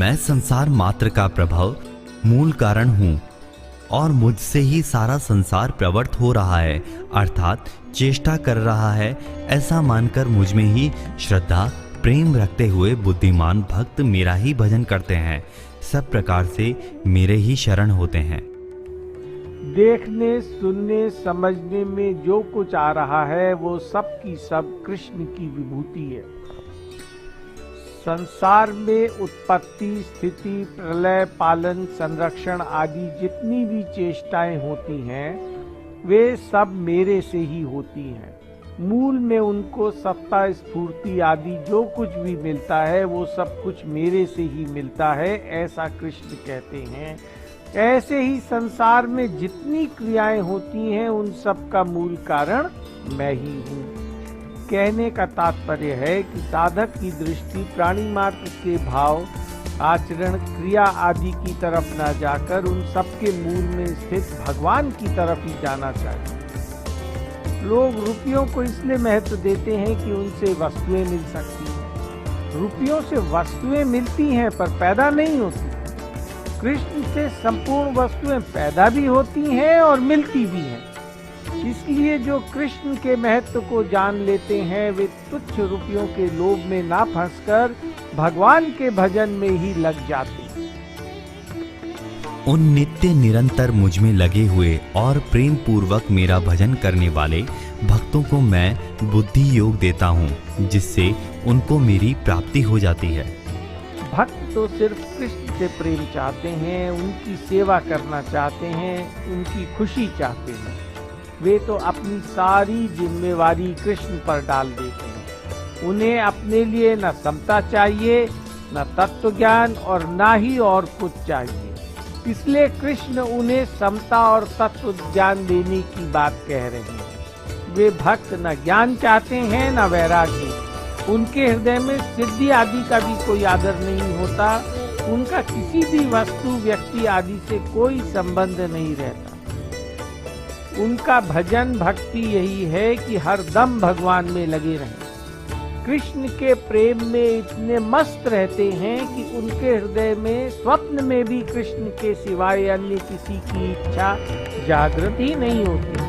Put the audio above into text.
मैं संसार मात्र का प्रभव मूल कारण हूँ और मुझसे ही सारा संसार प्रवृत्त हो रहा है, अर्थात चेष्टा कर रहा है। ऐसा मानकर मुझ में ही श्रद्धा प्रेम रखते हुए बुद्धिमान भक्त मेरा ही भजन करते हैं, सब प्रकार से मेरे ही शरण होते हैं। देखने, सुनने, समझने में जो कुछ आ रहा है वो सब की सब कृष्ण की विभूति है। संसार में उत्पत्ति, स्थिति, प्रलय, पालन, संरक्षण आदि जितनी भी चेष्टाएं होती हैं वे सब मेरे से ही होती हैं। मूल में उनको सत्ता, स्फूर्ति आदि जो कुछ भी मिलता है वो सब कुछ मेरे से ही मिलता है, ऐसा कृष्ण कहते हैं। ऐसे ही संसार में जितनी क्रियाएं होती हैं उन सब का मूल कारण मैं ही हूँ। कहने का तात्पर्य है कि साधक की दृष्टि प्राणी मात्र के भाव, आचरण, क्रिया आदि की तरफ न जाकर उन सब के मूल में स्थित भगवान की तरफ ही जाना चाहिए। लोग रुपयों को इसलिए महत्व देते हैं कि उनसे वस्तुएं मिल सकती हैं। रुपयों से वस्तुएं मिलती हैं पर पैदा नहीं होती। कृष्ण से संपूर्ण वस्तुएं पैदा भी होती हैं और मिलती भी हैं। इसलिए जो कृष्ण के महत्व को जान लेते हैं वे तुच्छ रुपयों के लोभ में ना फंसकर भगवान के भजन में ही लग जाते हैं। उन नित्य निरंतर मुझ में लगे हुए और प्रेम पूर्वक मेरा भजन करने वाले भक्तों को मैं बुद्धि योग देता हूँ, जिससे उनको मेरी प्राप्ति हो जाती है। भक्त तो सिर्फ कृष्ण से प्रेम चाहते हैं, उनकी सेवा करना चाहते हैं, उनकी खुशी चाहते हैं। वे तो अपनी सारी जिम्मेवारी कृष्ण पर डाल देते हैं। उन्हें अपने लिए न समता चाहिए, न तत्व ज्ञान और न ही और कुछ चाहिए। इसलिए कृष्ण उन्हें समता और तत्व ज्ञान देने की बात कह रहे हैं। वे भक्त न ज्ञान चाहते हैं न वैराग्य। उनके हृदय में सिद्धि आदि का भी कोई आदर नहीं होता। उनका किसी भी वस्तु, व्यक्ति आदि से कोई संबंध नहीं रहता। उनका भजन भक्ति यही है कि हर दम भगवान में लगे रहें। कृष्ण के प्रेम में इतने मस्त रहते हैं कि उनके हृदय में स्वप्न में भी कृष्ण के सिवाय अन्य किसी की इच्छा जागृत ही नहीं होती।